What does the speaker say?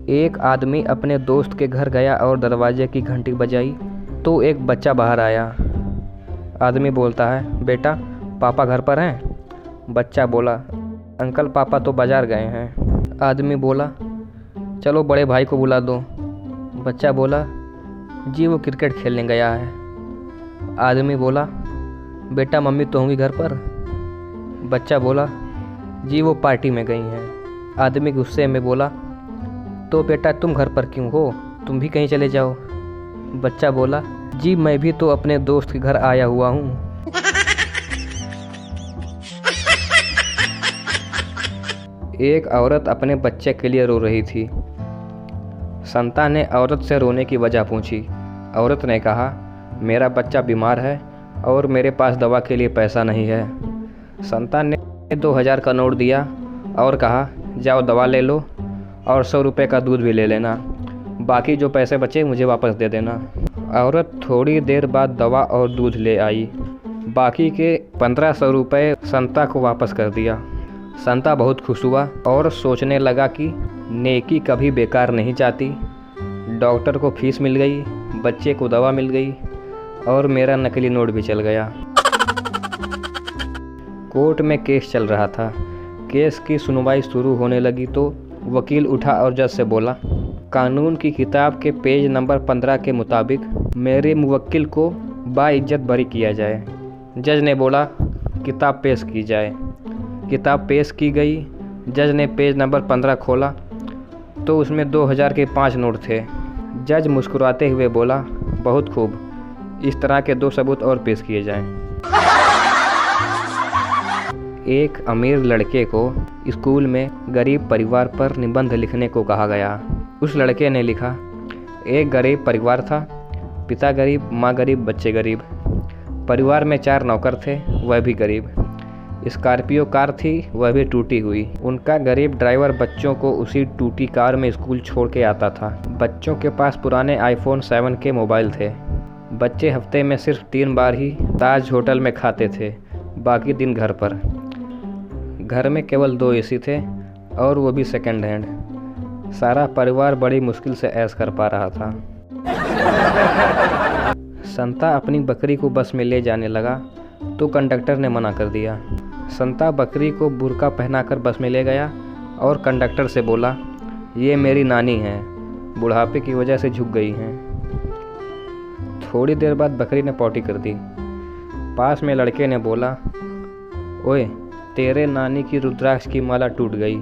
एक आदमी अपने दोस्त के घर गया और दरवाजे की घंटी बजाई तो एक बच्चा बाहर आया। आदमी बोलता है, बेटा पापा घर पर हैं? बच्चा बोला, अंकल पापा तो बाज़ार गए हैं। आदमी बोला, चलो बड़े भाई को बुला दो। बच्चा बोला, जी वो क्रिकेट खेलने गया है। आदमी बोला, बेटा मम्मी तो होंगी घर पर? बच्चा बोला, जी वो पार्टी में गई हैं। आदमी गुस्से में बोला, तो बेटा तुम घर पर क्यों हो? तुम भी कहीं चले जाओ। बच्चा बोला, जी मैं भी तो अपने दोस्त के घर आया हुआ हूँ। एक औरत अपने बच्चे के लिए रो रही थी। संता ने औरत से रोने की वजह पूछी। औरत ने कहा, मेरा बच्चा बीमार है और मेरे पास दवा के लिए पैसा नहीं है। संता ने 2000 का नोट दिया और कहा, जाओ दवा ले लो और 100 रुपये का दूध भी ले लेना, बाकी जो पैसे बचे मुझे वापस दे देना। औरत थोड़ी देर बाद दवा और दूध ले आई। बाकी के 1500 रुपये संता को वापस कर दिया। संता बहुत खुश हुआ और सोचने लगा कि नेकी कभी बेकार नहीं जाती। डॉक्टर को फीस मिल गई, बच्चे को दवा मिल गई और मेरा नकली नोट भी चल गया। कोर्ट में केस चल रहा था। केस की सुनवाई शुरू होने लगी तो वकील उठा और जज से बोला, कानून की किताब के पेज नंबर 15 के मुताबिक मेरे मुवक्किल को बाइज्जत बरी किया जाए। जज ने बोला, किताब पेश की जाए। किताब पेश की गई। जज ने पेज नंबर 15 खोला तो उसमें 2000 के 5 नोट थे। जज मुस्कुराते हुए बोला, बहुत खूब, इस तरह के 2 सबूत और पेश किए जाएं। एक अमीर लड़के को स्कूल में गरीब परिवार पर निबंध लिखने को कहा गया। उस लड़के ने लिखा, एक गरीब परिवार था, पिता गरीब, माँ गरीब, बच्चे गरीब। परिवार में 4 नौकर थे, वह भी गरीब। स्कॉर्पियो कार थी, वह भी टूटी हुई। उनका गरीब ड्राइवर बच्चों को उसी टूटी कार में स्कूल छोड़ के आता था। बच्चों के पास पुराने iPhone 7 के मोबाइल थे। बच्चे हफ्ते में सिर्फ 3 बार ही ताज होटल में खाते थे, बाकी दिन घर पर। घर में केवल 2 AC थे और वो भी सेकंड हैंड। सारा परिवार बड़ी मुश्किल से ऐश कर पा रहा था। संता अपनी बकरी को बस में ले जाने लगा तो कंडक्टर ने मना कर दिया। संता बकरी को बुर्का पहनाकर बस में ले गया और कंडक्टर से बोला, ये मेरी नानी हैं, बुढ़ापे की वजह से झुक गई हैं। थोड़ी देर बाद बकरी ने पॉटी कर दी। पास में लड़के ने बोला, ओए तेरे नानी की रुद्राक्ष की माला टूट गई।